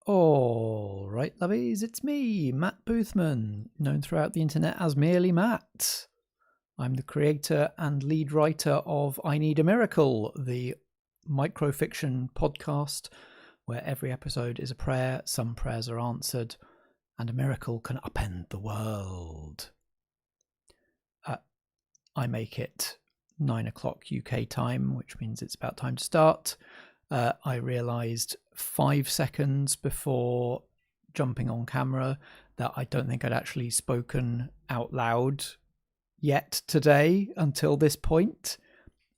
All right, lovies, it's me, Matt Boothman, known throughout the internet as merely Matt. I'm the creator and lead writer of I Need a Miracle, the microfiction podcast where every episode is a prayer, some prayers are answered, and a miracle can upend the world. I make it 9 o'clock UK time, which means it's about time to start. I realised 5 seconds before jumping on camera that I don't think I'd actually spoken out loud yet today until this point.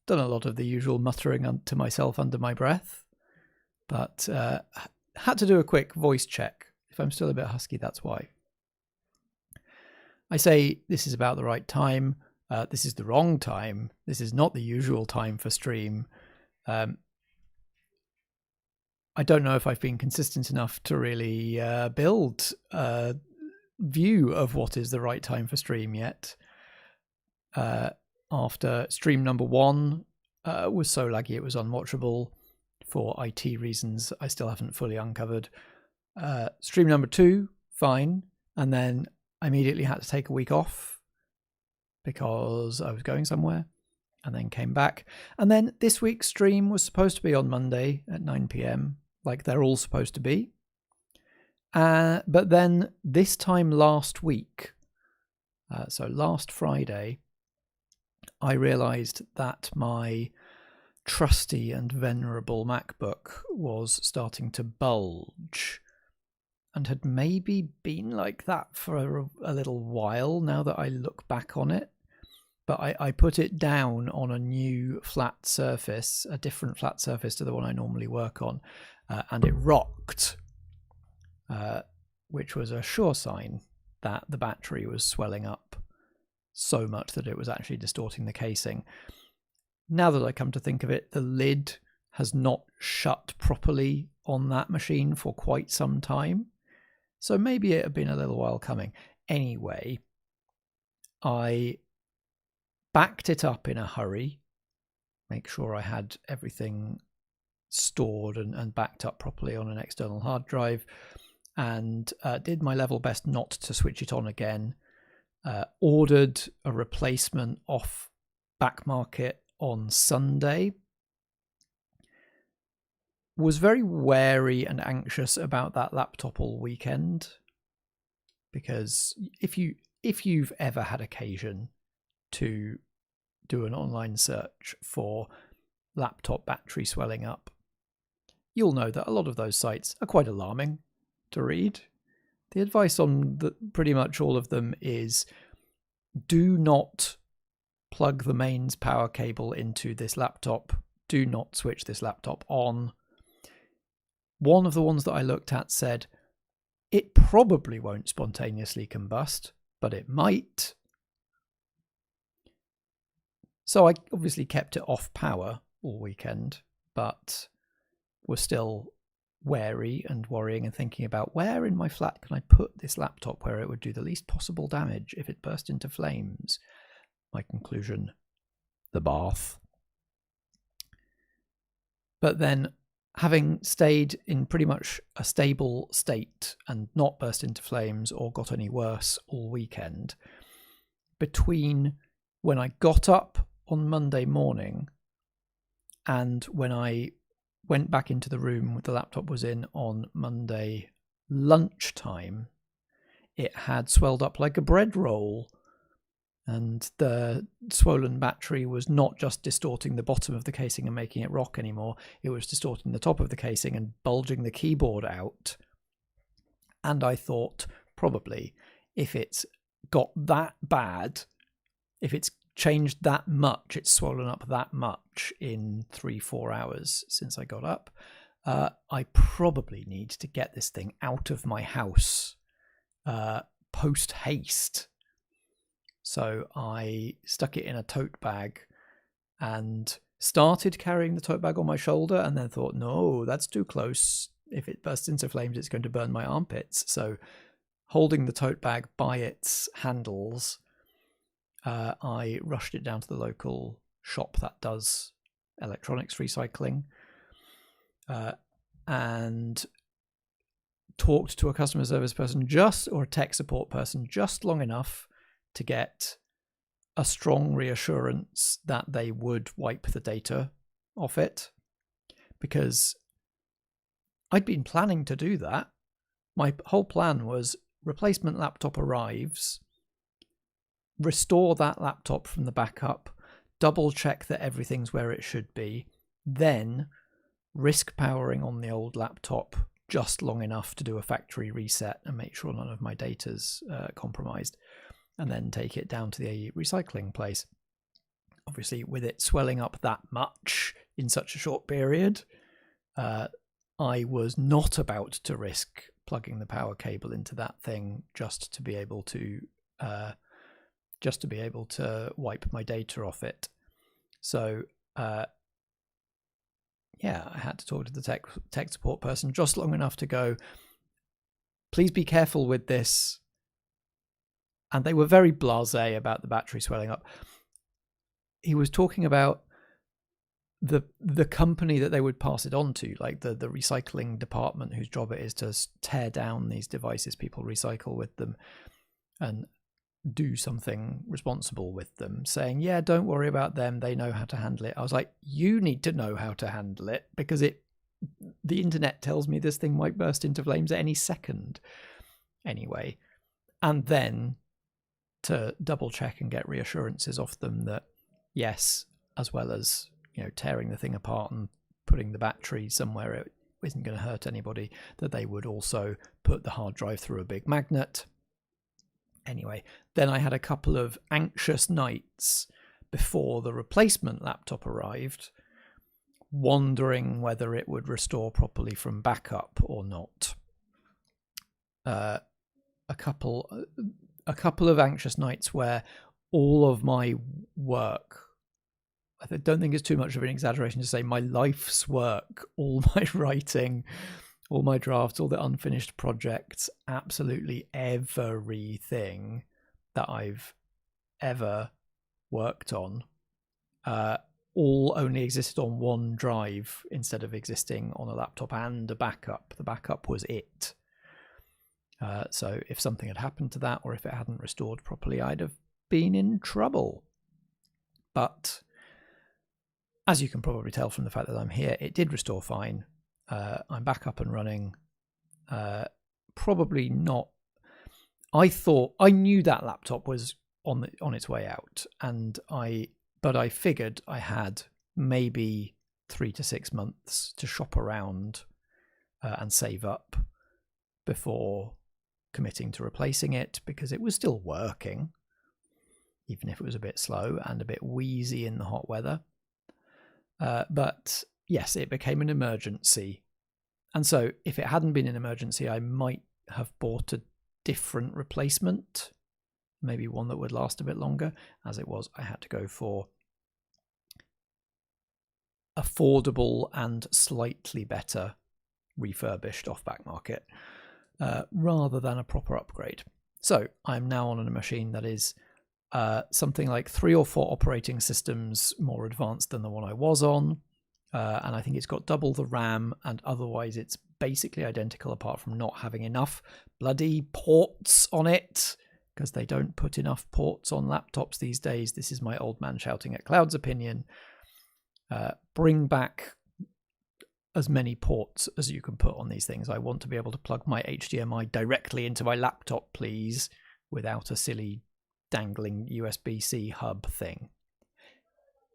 Done a lot of the usual muttering to myself under my breath, but had to do a quick voice check. If I'm still a bit husky, that's why. I say this is about the right time. This is the wrong time. This is not the usual time for stream. I don't know if I've been consistent enough to really build a view of what is the right time for stream yet. After stream number 1 was so laggy it was unwatchable for IT reasons I still haven't fully uncovered. Stream number 2, fine. And then I immediately had to take a week off because I was going somewhere and then came back. And then this week's stream was supposed to be on Monday at 9 p.m. like they're all supposed to be. But then this time last week, so last Friday, I realised that my trusty and venerable MacBook was starting to bulge and had maybe been like that for a little while now that I look back on it. But I put it down on a new flat surface, a different flat surface to the one I normally work on, and it rocked, which was a sure sign that the battery was swelling up so much that it was actually distorting the casing. Now that I come to think of it, the lid has not shut properly on that machine for quite some time, so maybe it had been a little while coming. Anyway, I backed it up in a hurry, make sure I had everything stored and backed up properly on an external hard drive, and did my level best not to switch it on again. Ordered a replacement off back market on Sunday. Was very wary and anxious about that laptop all weekend, because if you've ever had occasion to do an online search for laptop battery swelling up, you'll know that a lot of those sites are quite alarming to read. The advice on pretty much all of them is do not plug the mains power cable into this laptop. Do not switch this laptop on. One of the ones that I looked at said it probably won't spontaneously combust, but it might. So I obviously kept it off power all weekend, but was still wary and worrying and thinking about where in my flat can I put this laptop where it would do the least possible damage if it burst into flames. My conclusion, the bath. But then, having stayed in pretty much a stable state and not burst into flames or got any worse all weekend, between when I got up on Monday morning and when I went back into the room the laptop was in on Monday lunchtime, it had swelled up like a bread roll, and the swollen battery was not just distorting the bottom of the casing and making it rock anymore, it was distorting the top of the casing and bulging the keyboard out. And I thought, probably, if it's got that bad, if it's changed that much, it's swollen up that much in 3-4 hours since I got up, I probably need to get this thing out of my house post haste. So I stuck it in a tote bag and started carrying the tote bag on my shoulder, and then thought, no, that's too close. If it bursts into flames, it's going to burn my armpits. So holding the tote bag by its handles, I rushed it down to the local shop that does electronics recycling, and talked to a customer service person or a tech support person just long enough to get a strong reassurance that they would wipe the data off it, because I'd been planning to do that. My whole plan was replacement laptop arrives, restore that laptop from the backup, double check that everything's where it should be, then risk powering on the old laptop just long enough to do a factory reset and make sure none of my data's compromised, and then take it down to the recycling place. Obviously, with it swelling up that much in such a short period, I was not about to risk plugging the power cable into that thing just to be able to wipe my data off it. So yeah, I had to talk to the tech support person just long enough to go, please be careful with this. And they were very blasé about the battery swelling up. He was talking about the company that they would pass it on to, like the recycling department whose job it is to tear down these devices people recycle with them and do something responsible with them, saying, yeah, don't worry about them, they know how to handle it. I was like, you need to know how to handle it, because the internet tells me this thing might burst into flames at any second anyway. And then to double check and get reassurances off them that yes, as well as, you know, tearing the thing apart and putting the battery somewhere it isn't going to hurt anybody, that they would also put the hard drive through a big magnet. Anyway, then I had a couple of anxious nights before the replacement laptop arrived, wondering whether it would restore properly from backup or not. A couple of anxious nights where all of my work, I don't think it's too much of an exaggeration to say my life's work, all my writing, all my drafts, all the unfinished projects, absolutely everything that I've ever worked on, all only existed on one drive instead of existing on a laptop and a backup. The backup was it. So if something had happened to that, or if it hadn't restored properly, I'd have been in trouble. But as you can probably tell from the fact that I'm here, it did restore fine. I'm back up and running. Probably not. I knew that laptop was on its way out, but I figured I had maybe 3 to 6 months to shop around and save up before committing to replacing it, because it was still working, even if it was a bit slow and a bit wheezy in the hot weather. But yes, it became an emergency. And so if it hadn't been an emergency, I might have bought a different replacement, maybe one that would last a bit longer. As it was, I had to go for affordable and slightly better refurbished off-back market rather than a proper upgrade. So I'm now on a machine that is something like 3 or 4 operating systems more advanced than the one I was on. And I think it's got double the RAM, and otherwise it's basically identical apart from not having enough bloody ports on it, because they don't put enough ports on laptops these days. This is my old man shouting at cloud's opinion. Bring back as many ports as you can put on these things. I want to be able to plug my HDMI directly into my laptop, please, without a silly dangling USB-C hub thing.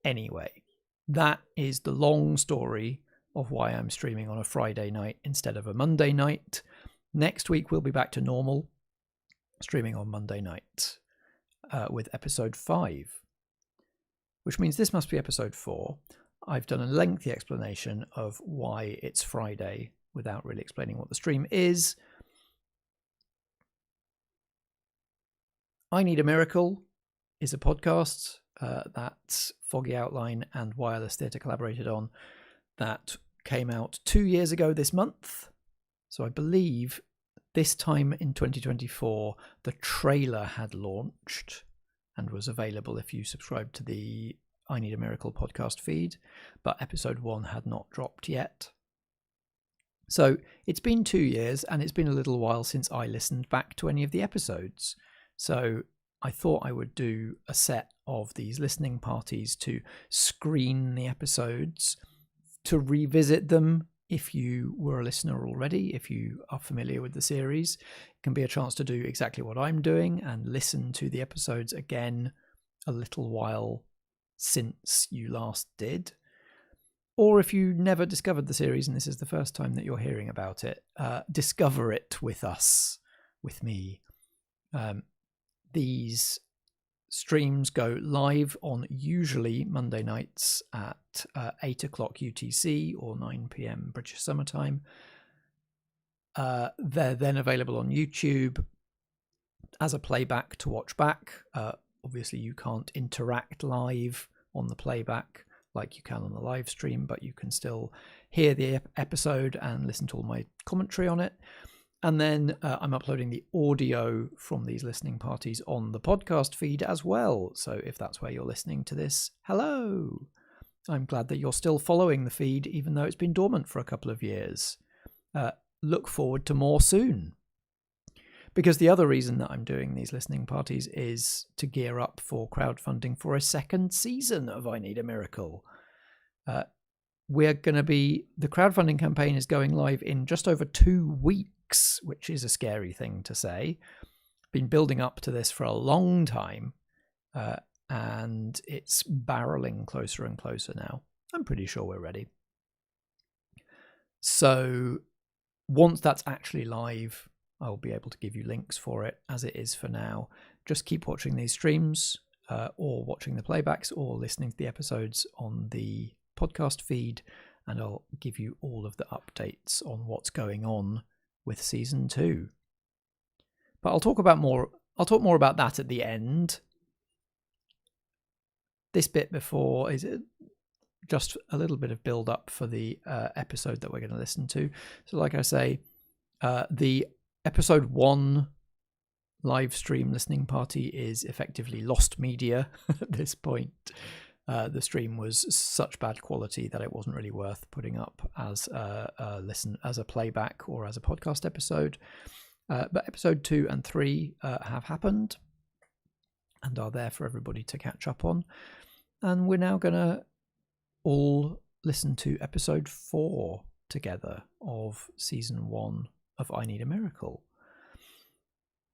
Anyway, that is the long story of why I'm streaming on a Friday night instead of a Monday night. Next week we'll be back to normal, streaming on Monday night with episode 5, which means this must be episode 4. I've done a lengthy explanation of why it's Friday without really explaining what the stream is. I Need a Miracle is a podcast that Foggy Outline and Wireless Theatre collaborated on, that came out 2 years ago this month. So I believe this time in 2024, the trailer had launched and was available if you subscribed to the I Need a Miracle podcast feed, but episode 1 had not dropped yet. So it's been 2 years, and it's been a little while since I listened back to any of the episodes. So I thought I would do a set of these listening parties to screen the episodes, to revisit them if you were a listener already, if you are familiar with the series. It can be a chance to do exactly what I'm doing and listen to the episodes again a little while since you last did. Or if you never discovered the series and this is the first time that you're hearing about it, discover it with us, with me. These streams go live on usually Monday nights at 8 o'clock UTC or 9 p.m. British Summertime. They're then available on YouTube as a playback to watch back. Obviously, you can't interact live on the playback like you can on the live stream, but you can still hear the episode and listen to all my commentary on it. And then I'm uploading the audio from these listening parties on the podcast feed as well. So if that's where you're listening to this, hello. I'm glad that you're still following the feed, even though it's been dormant for a couple of years. Look forward to more soon. Because the other reason that I'm doing these listening parties is to gear up for crowdfunding for a second season of I Need a Miracle. The crowdfunding campaign is going live in just over 2 weeks, which is a scary thing to say. Been building up to this for a long time, and it's barreling closer and closer now. I'm pretty sure we're ready. So once that's actually live, I'll be able to give you links for it. As it is for now, just keep watching these streams, or watching the playbacks, or listening to the episodes on the podcast feed, and I'll give you all of the updates on what's going on with season 2. But I'll talk more about that at the end. This bit before is just a little bit of build up for the episode that we're going to listen to. So like I say, the episode 1 live stream listening party is effectively lost media at this point. The stream was such bad quality that it wasn't really worth putting up as a playback or as a podcast episode. But episode 2 and 3 have happened and are there for everybody to catch up on. And we're now going to all listen to episode 4 together of season 1 of I Need a Miracle.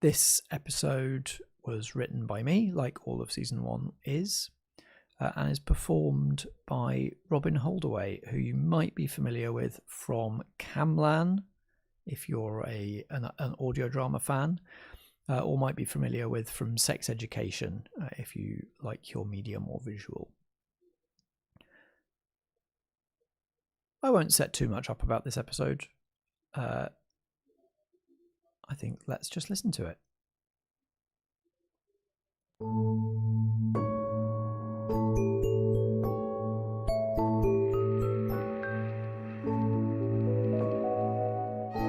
This episode was written by me, like all of season 1 is, and is performed by Robyn Holdaway, who you might be familiar with from Camlan, if you're an audio drama fan, or might be familiar with from Sex Education, if you like your media more visual. I won't set too much up about this episode. I think let's just listen to it.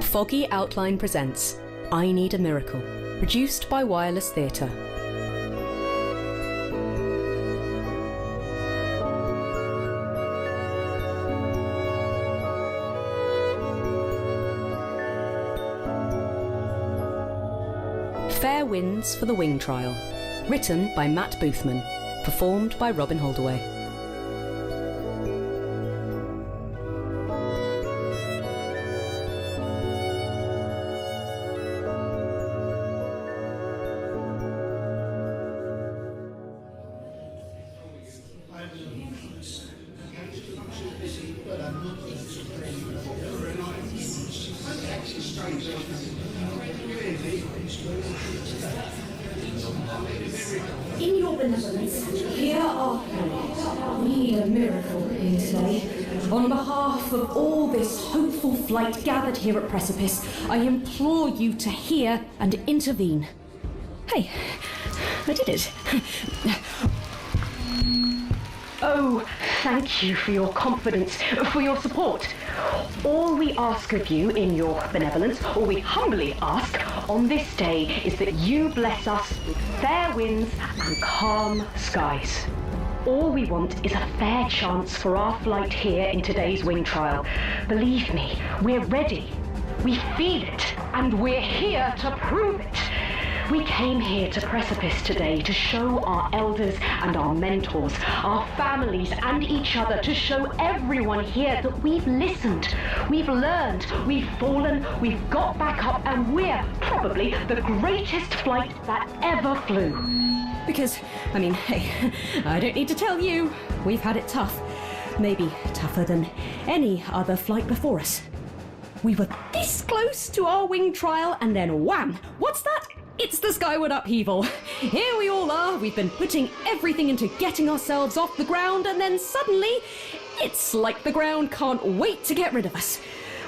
Foggy Outline presents I Need a Miracle, produced by Wireless Theatre. Fair Winds for the Wing Trial, written by Matt Boothman, performed by Robyn Holdaway. In your benevolence, hear our prayer. We need a miracle here today. On behalf of all this hopeful flight gathered here at Precipice, I implore you to hear and intervene. Hey, I did it. Oh, thank you for your confidence, for your support. All we ask of you in your benevolence, all we humbly ask on this day, is that you bless us with fair winds and calm skies. All we want is a fair chance for our flight here in today's wing trial. Believe me, we're ready. We feel it, and we're here to prove it. We came here to Precipice today to show our elders and our mentors, our families and each other, to show everyone here that we've listened, we've learned, we've fallen, we've got back up, and we're probably the greatest flight that ever flew. Because, hey, I don't need to tell you, we've had it tough. Maybe tougher than any other flight before us. We were this close to our wing trial, and then wham! What's that? It's the skyward upheaval. Here we all are, we've been putting everything into getting ourselves off the ground, and then suddenly, it's like the ground can't wait to get rid of us.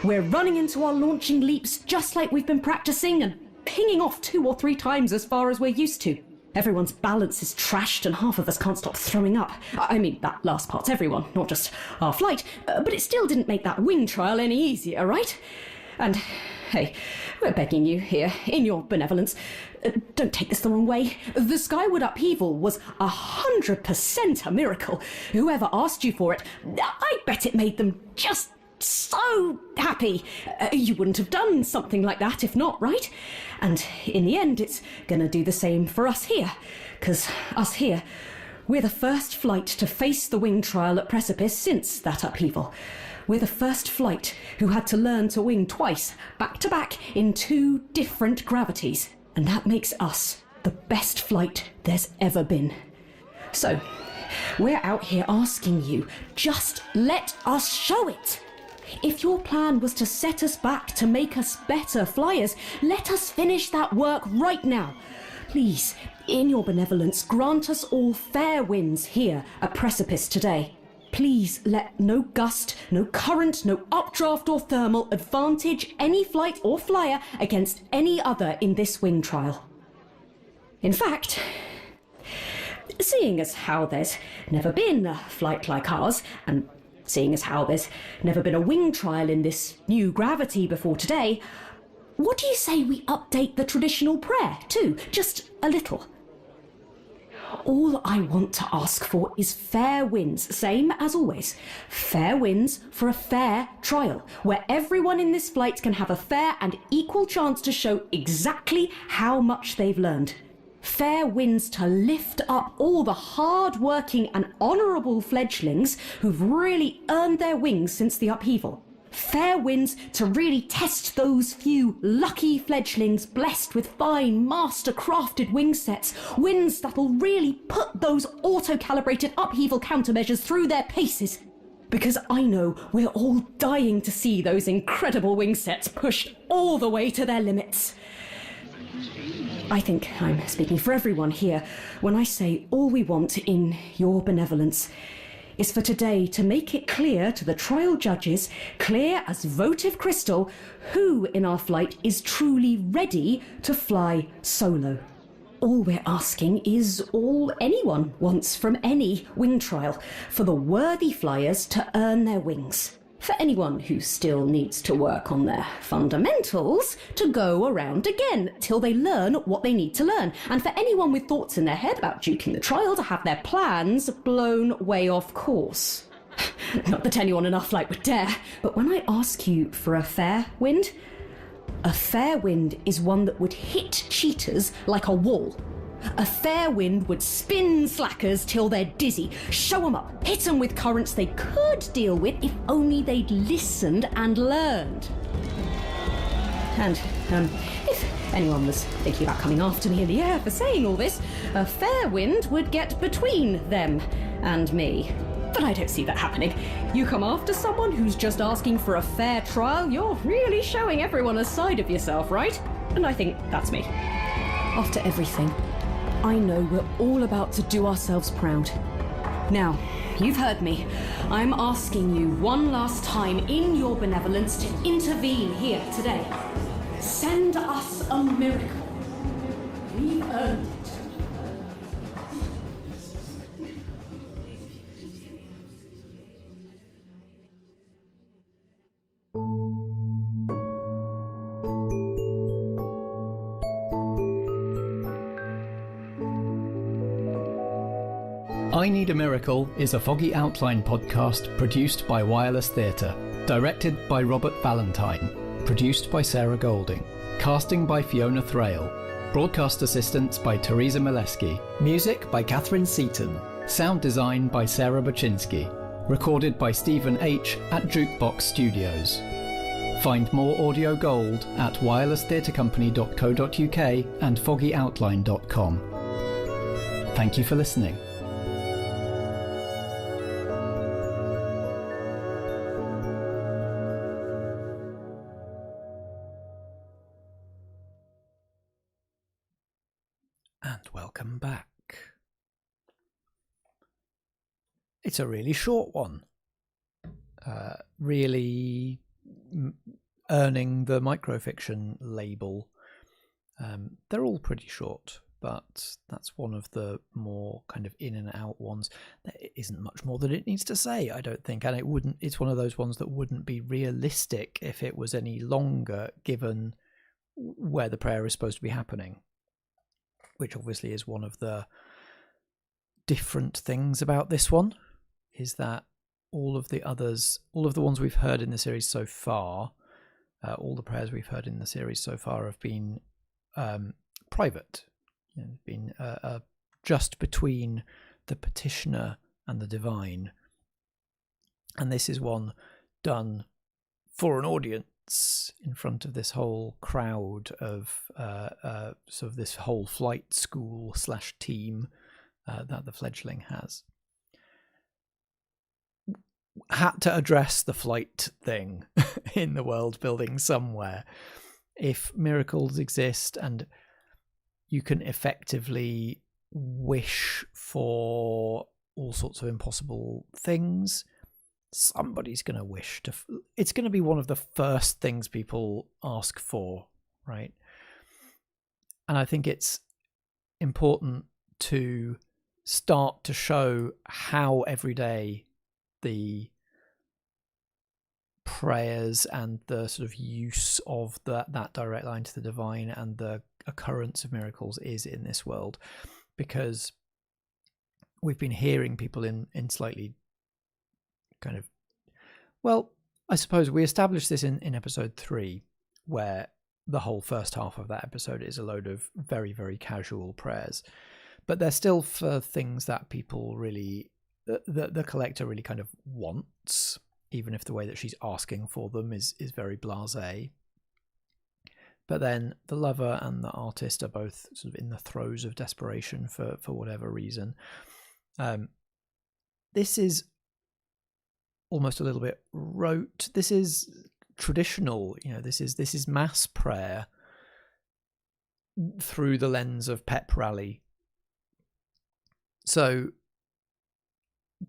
We're running into our launching leaps just like we've been practicing, and pinging off 2 or 3 times as far as we're used to. Everyone's balance is trashed and half of us can't stop throwing up. That last part's everyone, not just our flight, but it still didn't make that wing trial any easier, right? And, hey, we're begging you here, in your benevolence, don't take this the wrong way. The skyward upheaval was 100% a miracle. Whoever asked you for it, I bet it made them just so happy. You wouldn't have done something like that if not, right? And in the end, it's gonna do the same for us here. 'Cause us here, we're the first flight to face the wing trial at Precipice since that upheaval. We're the first flight who had to learn to wing twice, back to back, in 2 different gravities. And that makes us the best flight there's ever been. So, we're out here asking you, just let us show it. If your plan was to set us back to make us better flyers, let us finish that work right now. Please, in your benevolence, grant us all fair winds here at Precipice today. Please let no gust, no current, no updraft or thermal advantage any flight or flyer against any other in this wing trial. In fact, seeing as how there's never been a flight like ours, and seeing as how there's never been a wing trial in this new gravity before today, what do you say we update the traditional prayer too, just a little? All I want to ask for is fair winds, same as always. Fair winds for a fair trial, where everyone in this flight can have a fair and equal chance to show exactly how much they've learned. Fair winds to lift up all the hard-working and honourable fledglings who've really earned their wings since the upheaval. Fair winds to really test those few lucky fledglings blessed with fine, master-crafted wing sets. Winds that'll really put those auto-calibrated upheaval countermeasures through their paces. Because I know we're all dying to see those incredible wing sets pushed all the way to their limits. I think I'm speaking for everyone here when I say all we want in your benevolence is for today to make it clear to the trial judges, clear as votive crystal, who in our flight is truly ready to fly solo. All we're asking is all anyone wants from any wing trial, for the worthy flyers to earn their wings. For anyone who still needs to work on their fundamentals to go around again till they learn what they need to learn. And for anyone with thoughts in their head about duking the trial to have their plans blown way off course. Not that anyone in our flight would dare, but when I ask you for a fair wind is one that would hit cheaters like a wall. A fair wind would spin slackers till they're dizzy, show them up, hit them with currents they could deal with if only they'd listened and learned. And, if anyone was thinking about coming after me in the air for saying all this, a fair wind would get between them and me. But I don't see that happening. You come after someone who's just asking for a fair trial, you're really showing everyone a side of yourself, right? And I think that's me. After everything, I know we're all about to do ourselves proud. Now, you've heard me. I'm asking you one last time in your benevolence to intervene here today. Send us a miracle. We've earned it. I Need a Miracle is a Foggy Outline podcast produced by Wireless Theatre, directed by Robert Valentine, produced by Sarah Golding, casting by Fiona Thraille, broadcast assistance by Teresa Milewski, music by Catherine Seaton, sound design by Sarah Buchynski, recorded by Stephen H. at Jukebox Studios. Find more audio gold at wirelesstheatrecompany.co.uk and foggyoutline.com. Thank you for listening. And welcome back. It's a really short one. Really earning the microfiction label. They're all pretty short, but that's one of the more kind of in and out ones. There isn't much more that it needs to say, I don't think, and it's one of those ones that wouldn't be realistic if it was any longer, given where the prayer is supposed to be happening, which obviously is one of the different things about this one, is that all of the ones we've heard in the series so far, all the prayers we've heard in the series so far have been private, been just between the petitioner and the divine. And this is one done for an audience in front of this whole crowd of sort of this whole flight school / team that the Fledgling has. Had to address the flight thing in the world building somewhere. If miracles exist and you can effectively wish for all sorts of impossible things, somebody's going to wish to... It's going to be one of the first things people ask for, right? And I think it's important to start to show how everyday the prayers and the sort of use of that direct line to the divine and the occurrence of miracles is in this world, because we've been hearing people in slightly kind of, well, I suppose we established this in episode 3, where the whole first half of that episode is a load of very, very casual prayers, but they're still for things that people really, the collector really kind of wants, even if the way that she's asking for them is very blasé. But then the lover and the artist are both sort of in the throes of desperation for whatever reason. This is almost a little bit rote. This is traditional, this is mass prayer through the lens of pep rally. So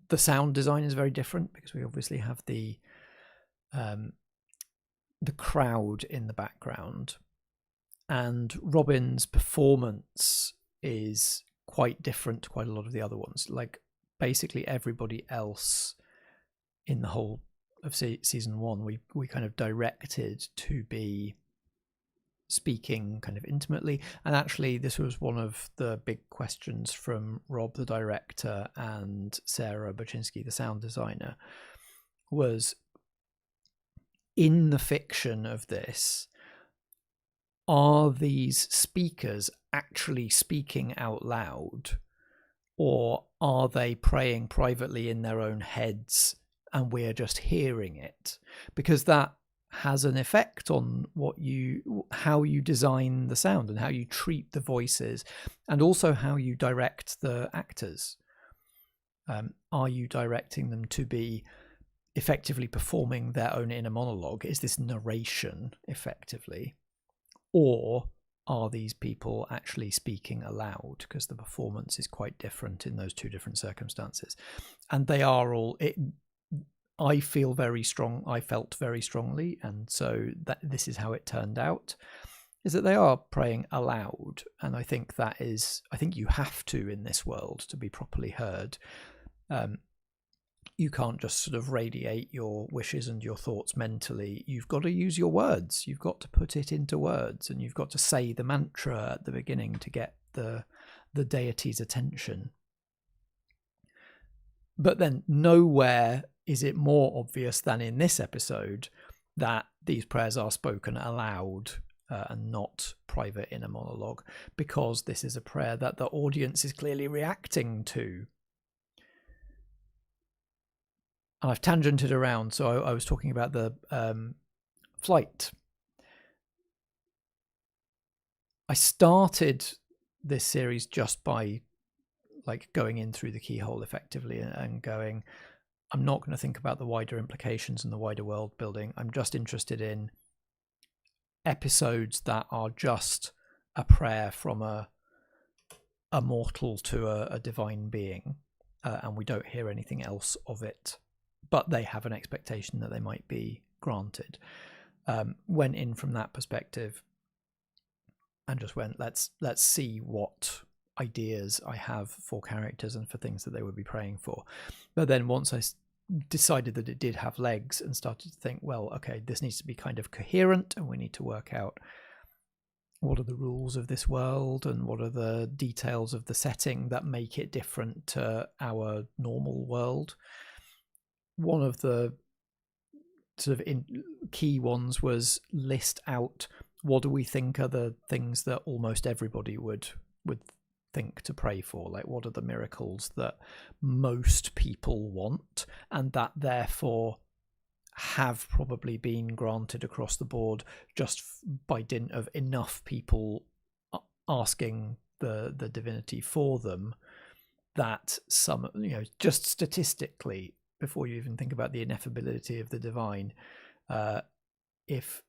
the sound design is very different, because we obviously have the crowd in the background, and Robyn's performance is quite different to quite a lot of the other ones. Like, basically everybody else in the whole of season 1, we kind of directed to be speaking kind of intimately. And actually this was one of the big questions from Rob the director and Sarah Buchynski the sound designer, was, in the fiction of this, are these speakers actually speaking out loud, or are they praying privately in their own heads and we're just hearing it? Because that has an effect on how you design the sound and how you treat the voices, and also how you direct the actors. Are you directing them to be effectively performing their own inner monologue? Is this narration effectively? Or are these people actually speaking aloud? Because the performance is quite different in those two different circumstances. And they are all... I felt very strongly, and so that this is how it turned out, is that they are praying aloud. And I think you have to, in this world, to be properly heard. You can't just sort of radiate your wishes and your thoughts mentally. You've got to use your words. You've got to put it into words, and you've got to say the mantra at the beginning to get the deity's attention. But then nowhere is it more obvious than in this episode that these prayers are spoken aloud and not private in a monologue, because this is a prayer that the audience is clearly reacting to. And I've tangented around, so I was talking about the flight. I started this series just by going in through the keyhole effectively and going, I'm not going to think about the wider implications and the wider world building. I'm just interested in episodes that are just a prayer from a mortal to a divine being, and we don't hear anything else of it, but they have an expectation that they might be granted. Went in from that perspective and just went, let's see what ideas I have for characters and for things that they would be praying for. But then once I decided that it did have legs and started to think, well, okay, this needs to be kind of coherent, and we need to work out what are the rules of this world and what are the details of the setting that make it different to our normal world. One of the sort of key ones was list out what do we think are the things that almost everybody would think to pray for, like what are the miracles that most people want and that therefore have probably been granted across the board just by dint of enough people asking the divinity for them, that some, just statistically, before you even think about the ineffability of the divine, if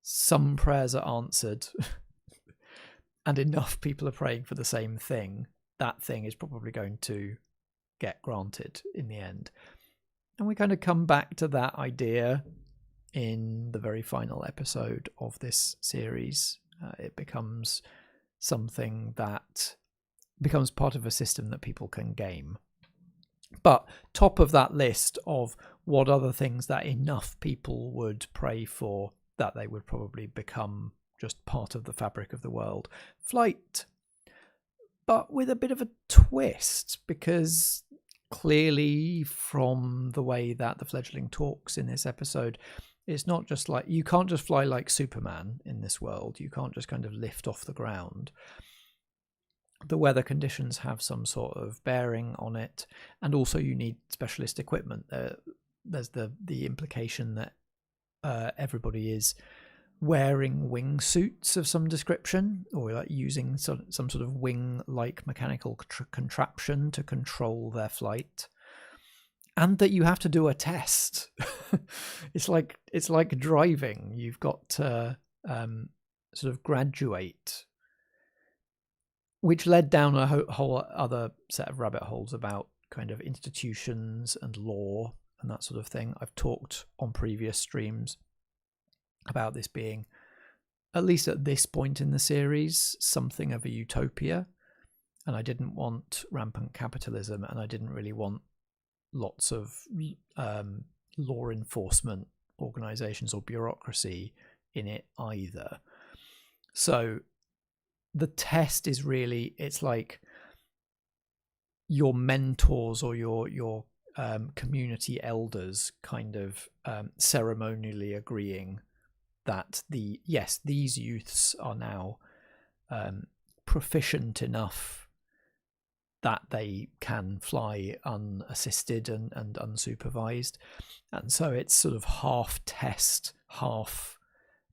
some prayers are answered and enough people are praying for the same thing, that thing is probably going to get granted in the end. And we kind of come back to that idea in the very final episode of this series. It becomes something that becomes part of a system that people can game. But top of that list of what other things that enough people would pray for, that they would probably become just part of the fabric of the world, flight. But with a bit of a twist, because clearly from the way that the Fledgling talks in this episode, it's not just like, you can't just fly like Superman in this world. You can't just kind of lift off the ground. The weather conditions have some sort of bearing on it, and also you need specialist equipment. There's the implication that everybody is wearing wingsuits of some description, or like using some sort of wing-like mechanical contraption to control their flight, and that you have to do a test. It's like driving. You've got to sort of graduate, which led down a whole other set of rabbit holes about kind of institutions and law and that sort of thing. I've talked on previous streams about this being, at least at this point in the series, something of a utopia. And I didn't want rampant capitalism, and I didn't really want lots of law enforcement organizations or bureaucracy in it either. So the test is really, it's like your mentors or your community elders kind of ceremonially agreeing that these youths are now proficient enough that they can fly unassisted and unsupervised. And so it's sort of half test, half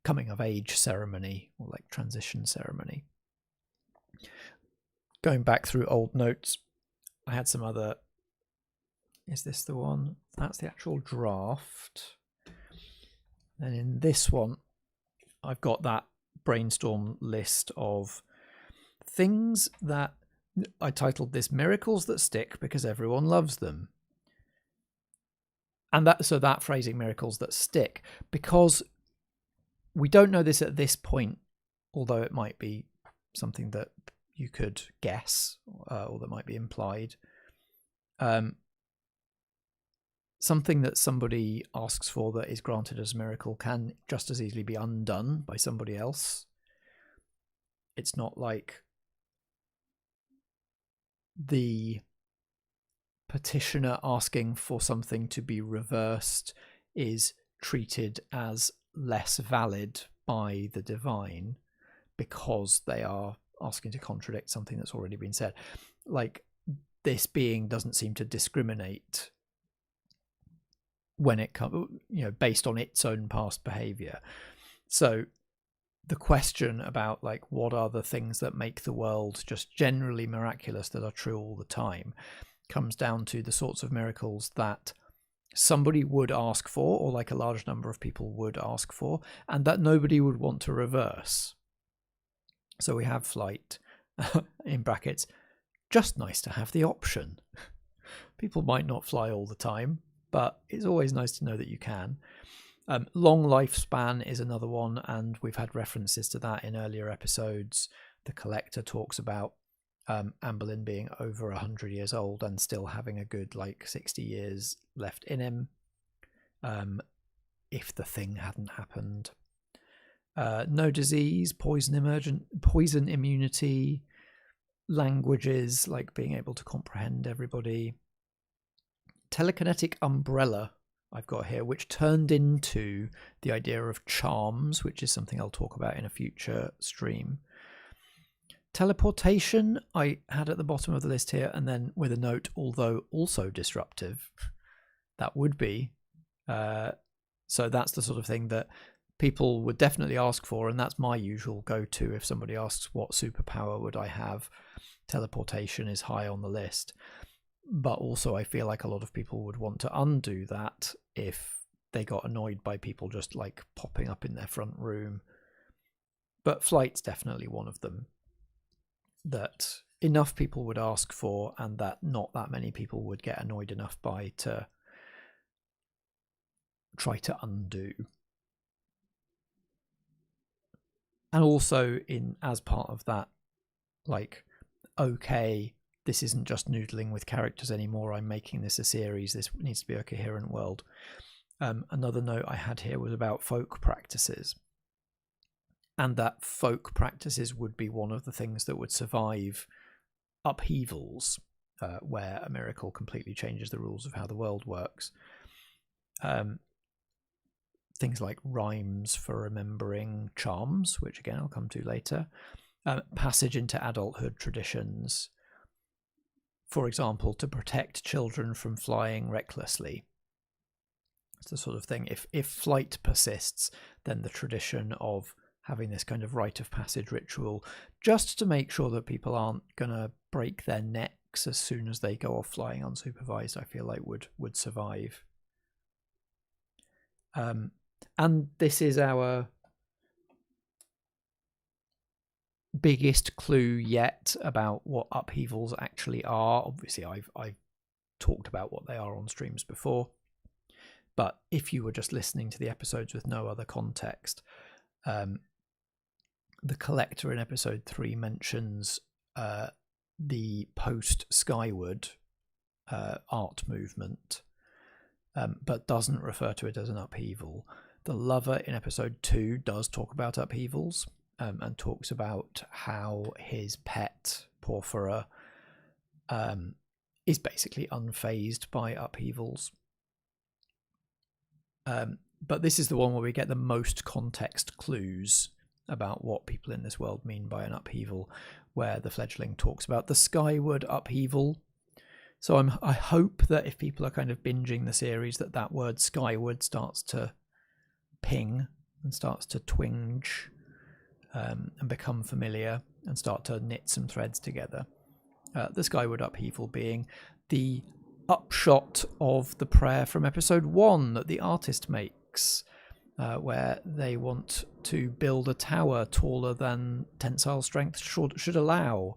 coming of age ceremony, or like transition ceremony. Going back through old notes, I had some other... Is this the one? That's the actual draft. And in this one, I've got that brainstorm list of things that I titled this "Miracles That Stick Because Everyone Loves Them." And that phrasing, miracles that stick, because we don't know this at this point, although it might be something that you could guess or that might be implied. Something that somebody asks for that is granted as a miracle can just as easily be undone by somebody else. It's not like the petitioner asking for something to be reversed is treated as less valid by the divine because they are asking to contradict something that's already been said. Like, this being doesn't seem to discriminate when it comes, based on its own past behavior. So the question about, like, what are the things that make the world just generally miraculous that are true all the time comes down to the sorts of miracles that somebody would ask for, or like a large number of people would ask for, and that nobody would want to reverse. So we have flight, in brackets, just nice to have the option. People might not fly all the time, but it's always nice to know that you can. Long lifespan is another one, and we've had references to that in earlier episodes. The Collector talks about Anne Boleyn being over 100 years old and still having a good 60 years left in him, if the thing hadn't happened. No disease, poison immunity, languages, like being able to comprehend everybody. Telekinetic umbrella I've got here, which turned into the idea of charms, which is something I'll talk about in a future stream. Teleportation I had at the bottom of the list here, and then with a note, although also disruptive. That would be. So that's the sort of thing that people would definitely ask for, and that's my usual go-to if somebody asks what superpower would I have. Teleportation is high on the list. But also I feel like a lot of people would want to undo that if they got annoyed by people just popping up in their front room. But flight's definitely one of them that enough people would ask for, and that not that many people would get annoyed enough by to try to undo. And also as part of that, okay, this isn't just noodling with characters anymore. I'm making this a series. This needs to be a coherent world. Another note I had here was about folk practices. And that folk practices would be one of the things that would survive upheavals, where a miracle completely changes the rules of how the world works. Things like rhymes for remembering charms, which again I'll come to later. Passage into adulthood traditions. For example, to protect children from flying recklessly. It's the sort of thing, if flight persists, then the tradition of having this kind of rite of passage ritual, just to make sure that people aren't going to break their necks as soon as they go off flying unsupervised, I feel like would survive. And this is our biggest clue yet about what upheavals actually are. Obviously I've talked about what they are on streams before, but if you were just listening to the episodes with no other context, the Collector in episode 3 mentions the post Skyward art movement, but doesn't refer to it as an upheaval. The Lover in episode 2 does talk about upheavals, and talks about how his pet, Porphyra, is basically unfazed by upheavals. But this is the one where we get the most context clues about what people in this world mean by an upheaval, where the Fledgling talks about the Skyward upheaval. So I hope that if people are kind of binging the series, that word Skyward starts to ping and starts to twinge, and become familiar and start to knit some threads together. The Skyward upheaval being the upshot of the prayer from episode 1 that the artist makes, where they want to build a tower taller than tensile strength should allow.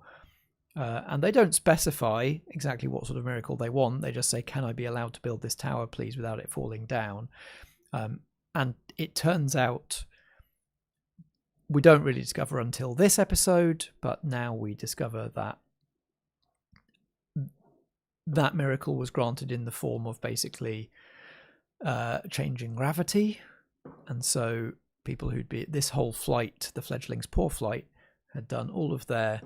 And they don't specify exactly what sort of miracle they want. They just say, can I be allowed to build this tower, please, without it falling down? And it turns out we don't really discover until this episode, but now we discover that miracle was granted in the form of basically changing gravity. And so people who'd be this whole flight, the Fledglings' poor flight, had done all of their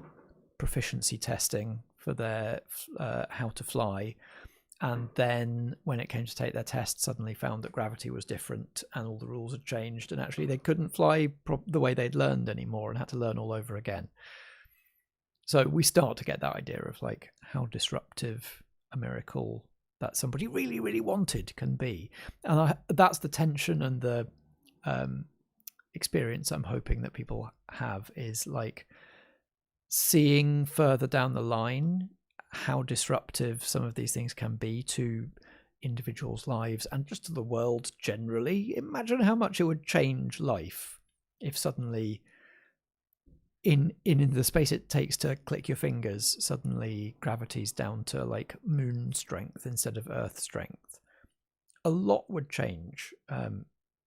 proficiency testing for their how to fly, and then when it came to take their test, suddenly found that gravity was different and all the rules had changed, and actually they couldn't fly the way they'd learned anymore and had to learn all over again. So we start to get that idea of like how disruptive a miracle that somebody really, really wanted can be. And that's the tension and the experience I'm hoping that people have, is like seeing further down the line how disruptive some of these things can be to individuals' lives and just to the world generally. Imagine how much it would change life if suddenly in the space it takes to click your fingers, suddenly gravity's down to like moon strength instead of earth strength. A lot would change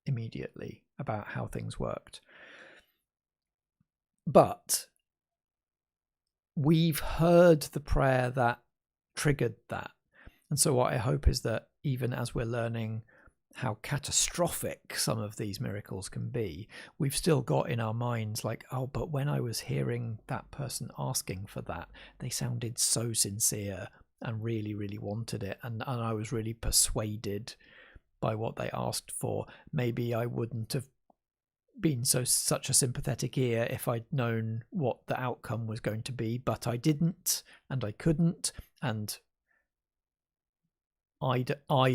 immediately about how things worked. But we've heard the prayer that triggered that. And so what I hope is that even as we're learning how catastrophic some of these miracles can be, we've still got in our minds like, oh, but when I was hearing that person asking for that, they sounded so sincere and really, really wanted it. And I was really persuaded by what they asked for. Maybe I wouldn't have been such a sympathetic ear if I'd known what the outcome was going to be, but I didn't, and I couldn't, and I,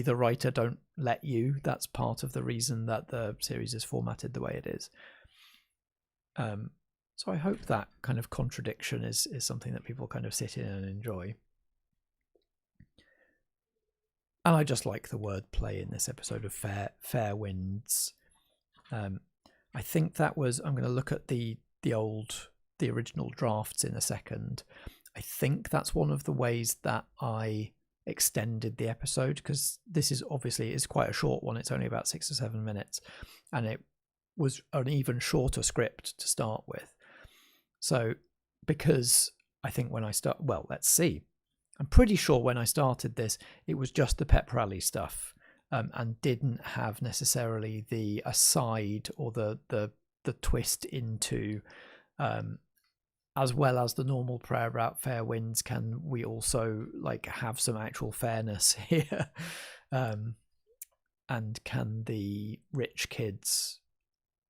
the writer, don't let you. That's part of the reason that the series is formatted the way it is. So I hope that kind of contradiction is something that people kind of sit in and enjoy. And I just like the wordplay in this episode of fair winds. I think that was, I'm going to look at the original drafts in a second. I think that's one of the ways that I extended the episode, because this is obviously is quite a short one. It's only about 6 or 7 minutes, and it was an even shorter script to start with. So because I think when I let's see. I'm pretty sure when I started this, it was just the pep rally stuff. And didn't have necessarily the aside or the twist into, as well as the normal prayer about fair winds, can we also like have some actual fairness here? And can the rich kids,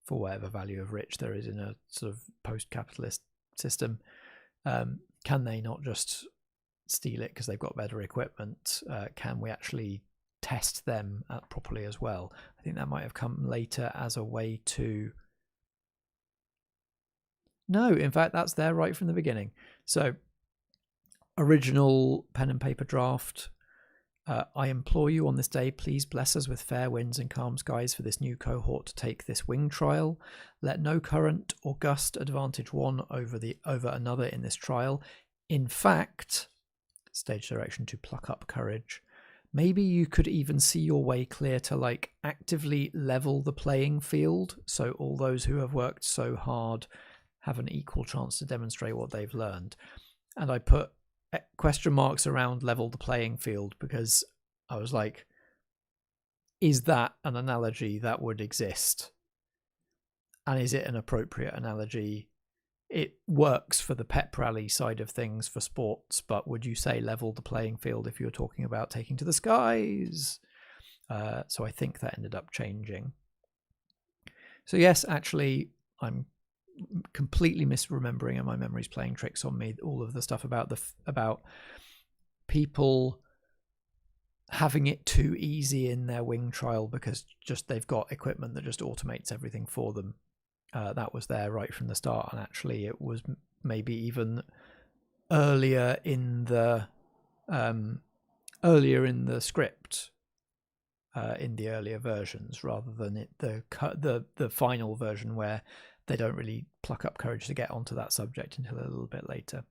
for whatever value of rich there is in a sort of post-capitalist system, can they not just steal it because they've got better equipment? Can we actually test them properly as well? I think that might have come later as a way to... No, in fact, that's there right from the beginning. So, original pen and paper draft. I implore you on this day, please bless us with fair winds and calm skies for this new cohort to take this wing trial. Let no current or gust advantage one over another in this trial. In fact, stage direction to pluck up courage. Maybe you could even see your way clear to like actively level the playing field, so all those who have worked so hard have an equal chance to demonstrate what they've learned. And I put question marks around level the playing field because I was like, is that an analogy that would exist? And is it an appropriate analogy? It works for the pep rally side of things for sports, but would you say level the playing field if you're talking about taking to the skies? So I think that ended up changing. So yes, actually, I'm completely misremembering and my memory's playing tricks on me. All of the stuff about people having it too easy in their wing trial because just they've got equipment that just automates everything for them. That was there right from the start, and actually it was maybe even earlier in the script, in the earlier versions, rather than the final version where they don't really pluck up courage to get onto that subject until a little bit later.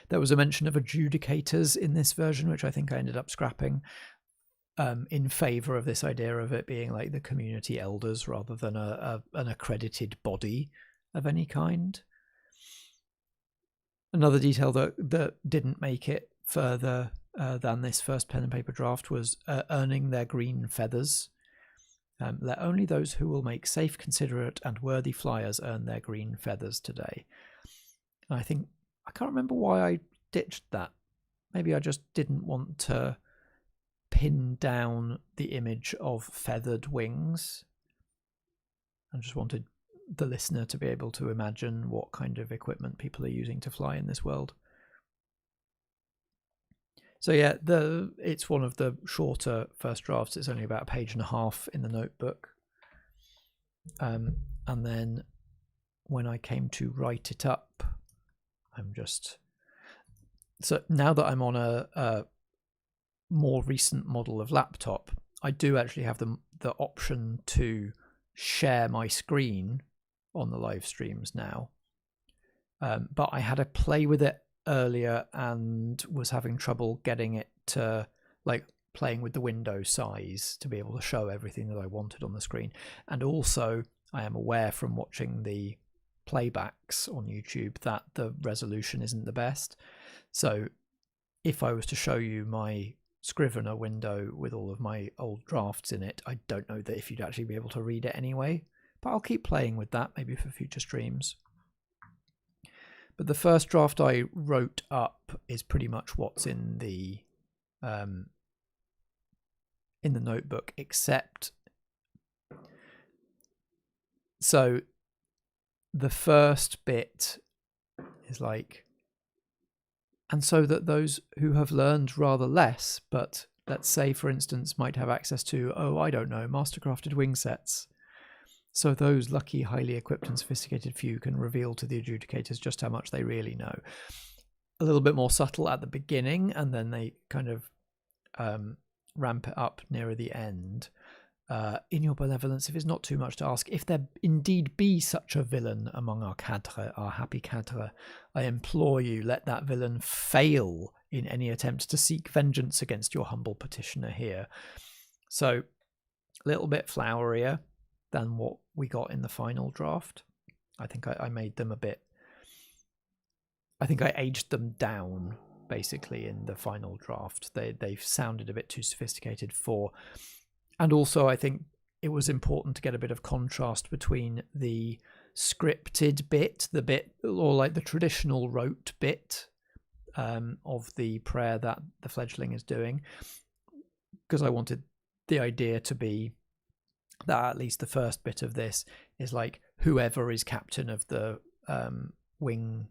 There was a mention of adjudicators in this version, which I think I ended up scrapping, in favour of this idea of it being like the community elders rather than an accredited body of any kind. Another detail that didn't make it further than this first pen and paper draft was earning their green feathers. Let only those who will make safe, considerate and worthy flyers earn their green feathers today. And I can't remember why I ditched that maybe I just didn't want to pin down the image of feathered wings. I just wanted the listener to be able to imagine what kind of equipment people are using to fly in this world. So yeah, it's one of the shorter first drafts. It's only about 1.5 pages in the notebook. And then when I came to write it up, so now that I'm on a more recent model of laptop, I do actually have the option to share my screen on the live streams now. But I had a play with it earlier and was having trouble getting it to, like, playing with the window size to be able to show everything that I wanted on the screen. And also, I am aware from watching the playbacks on YouTube that the resolution isn't the best. So if I was to show you my Scrivener window with all of my old drafts in it, I don't know that if you'd actually be able to read it anyway, but I'll keep playing with that maybe for future streams. But the first draft I wrote up is pretty much what's in the notebook, except so the first bit is like, and so that those who have learned rather less, but let's say, for instance, might have access to, I don't know, mastercrafted wing sets. So those lucky, highly equipped and sophisticated few can reveal to the adjudicators just how much they really know. A little bit more subtle at the beginning, and then they kind of ramp it up nearer the end. In your benevolence, if it's not too much to ask, if there indeed be such a villain among our cadre, our happy cadre, I implore you, let that villain fail in any attempt to seek vengeance against your humble petitioner here. So a little bit flowerier than what we got in the final draft. I think I made them a bit, I think I aged them down basically in the final draft. They've sounded a bit too sophisticated for. And also, I think it was important to get a bit of contrast between the scripted bit, the bit, or like the traditional rote bit of the prayer that the fledgling is doing, because I wanted the idea to be that at least the first bit of this is like whoever is captain of the wing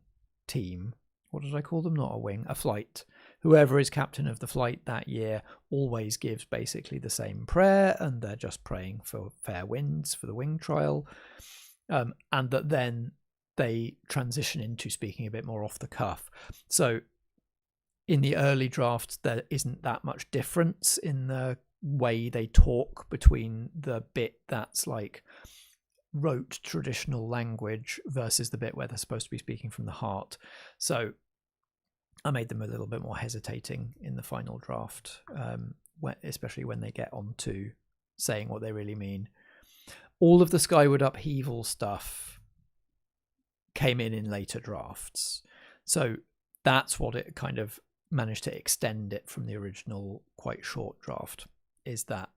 team. What did I call them? Not a wing, a flight. Whoever is captain of the flight that year always gives basically the same prayer, and they're just praying for fair winds for the wing trial. And that then they transition into speaking a bit more off the cuff. So in the early drafts, there isn't that much difference in the way they talk between the bit that's like rote traditional language versus the bit where they're supposed to be speaking from the heart. So I made them a little bit more hesitating in the final draft, especially when they get on to saying what they really mean. All of the Skyward Upheaval stuff came in later drafts. So that's what it kind of managed to extend it from the original quite short draft, is that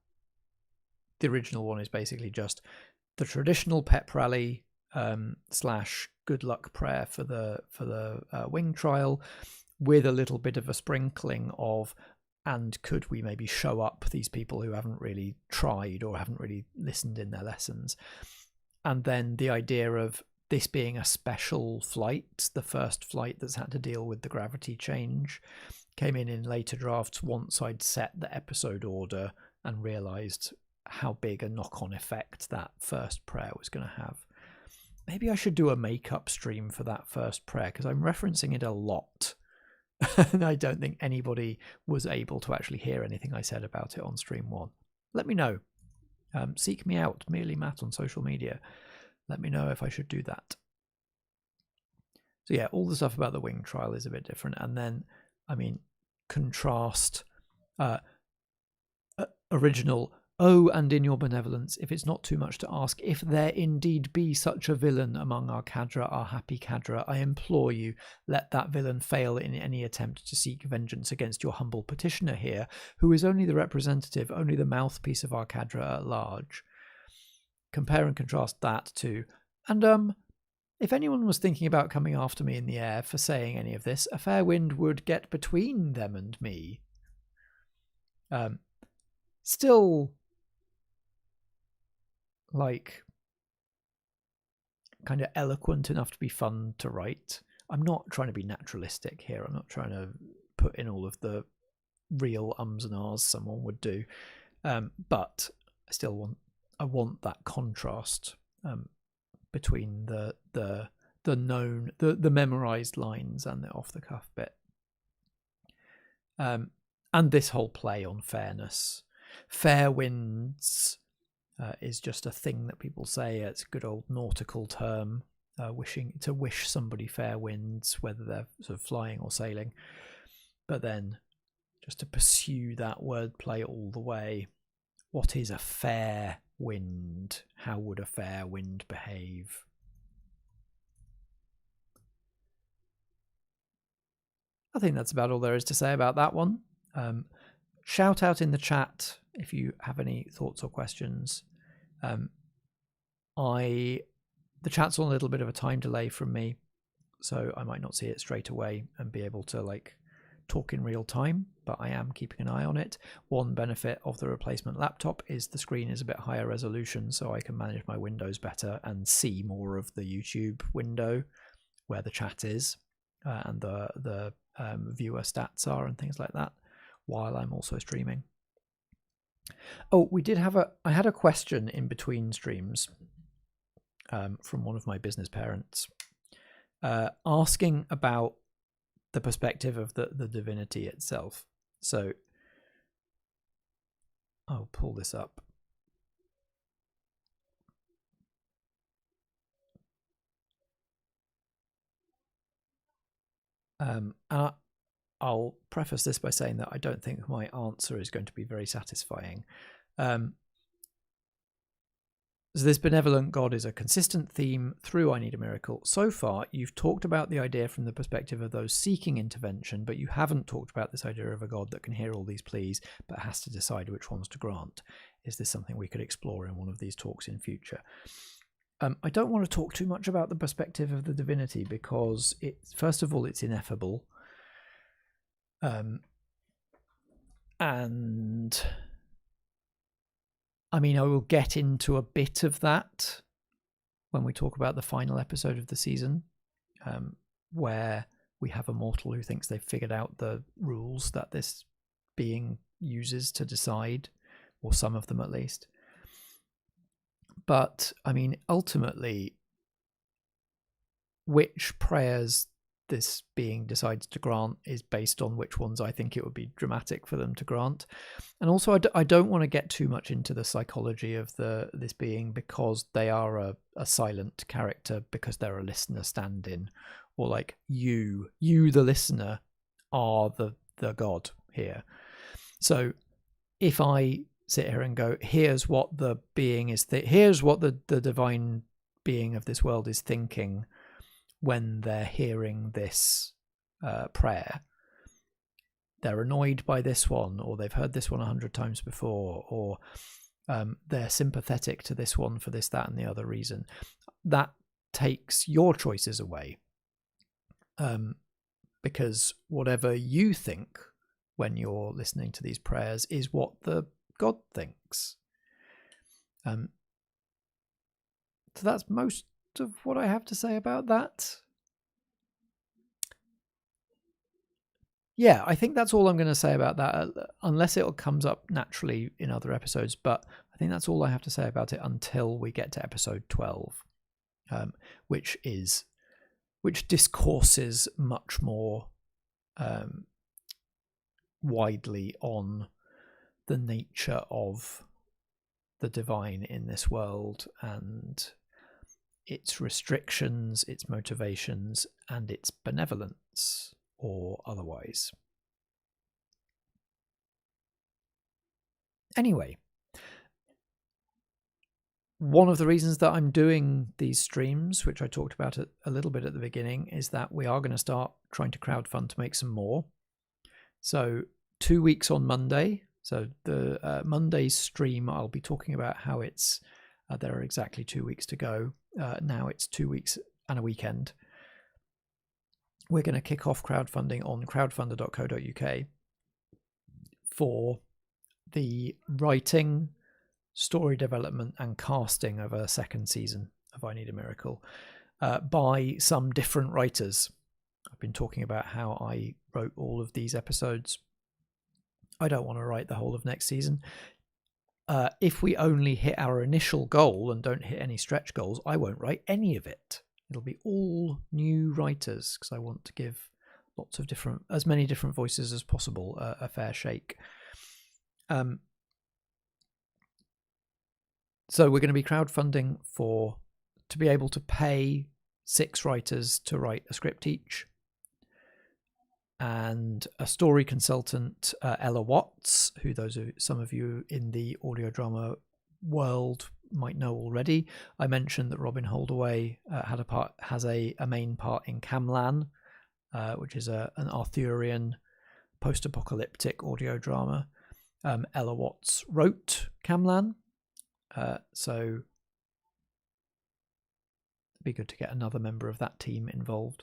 the original one is basically just the traditional pep rally / good luck prayer for the wing trial, with a little bit of a sprinkling of, and could we maybe show up these people who haven't really tried or haven't really listened in their lessons. And then the idea of this being a special flight, the first flight that's had to deal with the gravity change, came in later drafts once I'd set the episode order and realised how big a knock-on effect that first prayer was going to have. Maybe I should do a make-up stream for that first prayer, because I'm referencing it a lot. And I don't think anybody was able to actually hear anything I said about it on stream 1. Let me know. Seek me out, merely Matt, on social media. Let me know if I should do that. So yeah, all the stuff about the wing trial is a bit different. And then, I mean, contrast original, and in your benevolence, if it's not too much to ask, if there indeed be such a villain among our cadre, our happy cadre, I implore you, let that villain fail in any attempt to seek vengeance against your humble petitioner here, who is only the representative, only the mouthpiece of our cadre at large. Compare and contrast that to, and If anyone was thinking about coming after me in the air for saying any of this, a fair wind would get between them and me. Still, like, kind of eloquent enough to be fun to write. I'm not trying to be naturalistic here. I'm not trying to put in all of the real ums and ahs someone would do. But I still want that contrast between the known, the memorized lines and the off the cuff bit. And this whole play on fairness. Fair winds is just a thing that people say. It's a good old nautical term, wishing to wish somebody fair winds, whether they're sort of flying or sailing. But then, just to pursue that wordplay all the way, what is a fair wind? How would a fair wind behave? I think that's about all there is to say about that one. Shout out in the chat if you have any thoughts or questions. The chat's on a little bit of a time delay from me, so I might not see it straight away and be able to talk in real time, but I am keeping an eye on it. One benefit of the replacement laptop is the screen is a bit higher resolution, so I can manage my windows better and see more of the YouTube window where the chat is and the viewer stats are and things like that, while I'm also streaming. Oh, I had a question in between streams from one of my business parents asking about the perspective of the divinity itself. So I'll pull this up. I'll preface this by saying that I don't think my answer is going to be very satisfying. So this benevolent God is a consistent theme through I Need a Miracle. So far, you've talked about the idea from the perspective of those seeking intervention, but you haven't talked about this idea of a God that can hear all these pleas, but has to decide which ones to grant. Is this something we could explore in one of these talks in future? I don't want to talk too much about the perspective of the divinity because, first of all, it's ineffable. And I mean, I will get into a bit of that when we talk about the final episode of the season, where we have a mortal who thinks they've figured out the rules that this being uses to decide, or some of them at least. But I mean, ultimately, which prayers this being decides to grant is based on which ones I think it would be dramatic for them to grant. And also, I don't want to get too much into the psychology of this being, because they are a silent character, because they're a listener stand-in, or like you the listener are the god here. So if I sit here and go, here's what the being is, here's what the divine being of this world is thinking when they're hearing this prayer. They're annoyed by this one, or they've heard this one 100 times before, or they're sympathetic to this one for this, that, and the other reason. That takes your choices away, because whatever you think when you're listening to these prayers is what the God thinks. So that's most of what I have to say about that. Yeah, I think that's all I'm going to say about that, unless it comes up naturally in other episodes. But I think that's all I have to say about it until we get to episode 12, which discourses much more widely on the nature of the divine in this world, and its restrictions, its motivations, and its benevolence, or otherwise. Anyway, one of the reasons that I'm doing these streams, which I talked about a little bit at the beginning, is that we are going to start trying to crowdfund to make some more. So 2 weeks on Monday. So the Monday's stream, I'll be talking about how it's there are exactly 2 weeks to go. Now it's 2 weeks and a weekend, we're going to kick off crowdfunding on crowdfunder.co.uk for the writing, story development and casting of a second season of I Need a Miracle by some different writers. I've been talking about how I wrote all of these episodes. I don't want to write the whole of next season. If we only hit our initial goal and don't hit any stretch goals, I won't write any of it. It'll be all new writers because I want to give lots of as many different voices as possible a fair shake. So we're going to be crowdfunding to be able to pay 6 writers to write a script each, and a story consultant, Ella Watts, who some of you in the audio drama world might know already. I mentioned that Robyn Holdaway has a main part in Kelwinn, which is an Arthurian post-apocalyptic audio drama. Ella Watts wrote Kelwinn, so it'd be good to get another member of that team involved.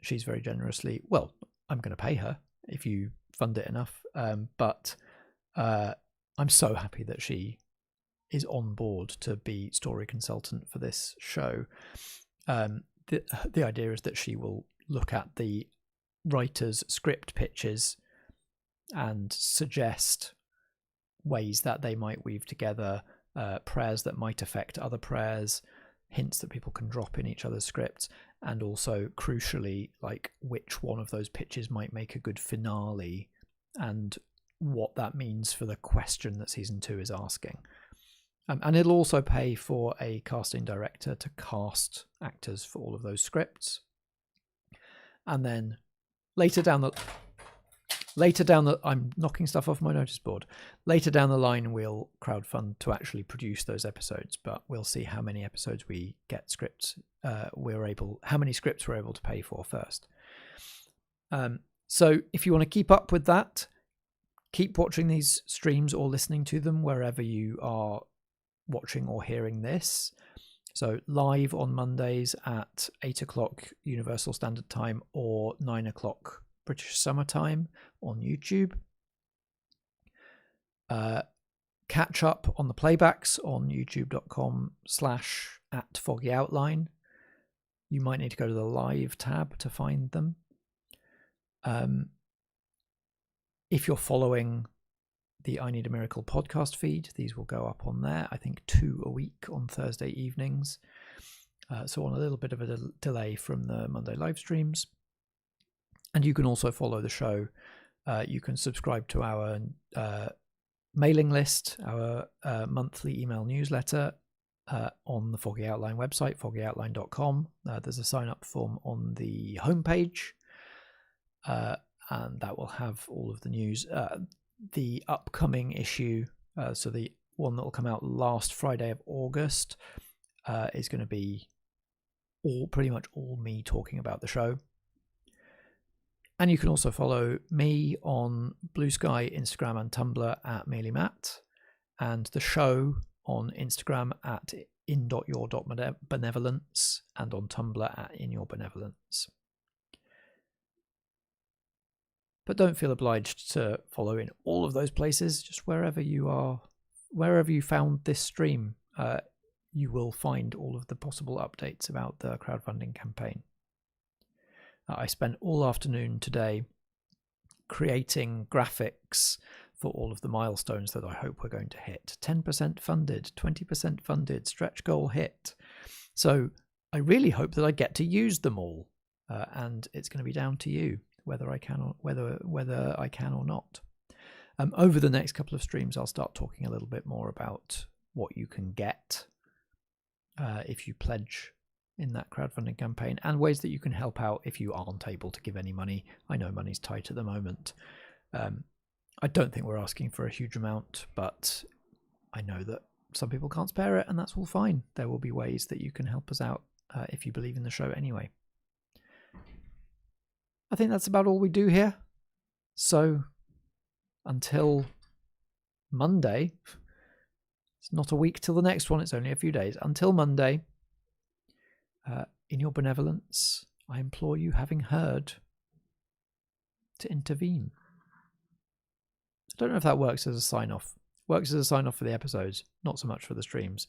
She's very generously, well, I'm going to pay her if you fund it enough, but I'm so happy that she is on board to be story consultant for this show. The idea is that she will look at the writer's script pitches and suggest ways that they might weave together prayers that might affect other prayers, hints that people can drop in each other's scripts, and also crucially, like, which one of those pitches might make a good finale and what that means for the question that season 2 is asking. And it'll also pay for a casting director to cast actors for all of those scripts. And then later down the I'm knocking stuff off my notice board. Later down the line, we'll crowdfund to actually produce those episodes, but we'll see how many episodes we get scripts. How many scripts we're able to pay for first. So if you want to keep up with that, keep watching these streams or listening to them wherever you are watching or hearing this. So live on Mondays at 8 o'clock Universal Standard Time or 9 o'clock British Summer Time on YouTube. Catch up on the playbacks on youtube.com/@foggyoutline. You might need to go to the live tab to find them. If you're following the I Need a Miracle podcast feed, these will go up on there. I think 2 a week on Thursday evenings. So on a little bit of a delay from the Monday live streams. And you can also follow the show. You can subscribe to our mailing list, our monthly email newsletter on the Foggy Outline website, foggyoutline.com. There's a sign-up form on the homepage, and that will have all of the news. The upcoming issue, so the one that will come out last Friday of August, is going to be pretty much all me talking about the show. And you can also follow me on Blue Sky, Instagram and Tumblr at MerelyMatt, and the show on Instagram at in.your.benevolence and on Tumblr at inyourbenevolence. But don't feel obliged to follow in all of those places. Just wherever you are, wherever you found this stream, you will find all of the possible updates about the crowdfunding campaign. I spent all afternoon today creating graphics for all of the milestones that I hope we're going to hit. 10% funded, 20% funded, stretch goal hit. So I really hope that I get to use them all, and it's going to be down to you whether I can or not. Over the next couple of streams, I'll start talking a little bit more about what you can get if you pledge in that crowdfunding campaign, and ways that you can help out if you aren't able to give any money. I know money's tight at the moment. I don't think we're asking for a huge amount, but I know that some people can't spare it, and that's all fine. There will be ways that you can help us out if you believe in the show anyway. I think that's about all we do here. So until Monday, it's not a week till the next one, it's only a few days. Until Monday, in your benevolence, I implore you, having heard, to intervene. I don't know if that works as a sign-off. Works as a sign-off for the episodes, not so much for the streams.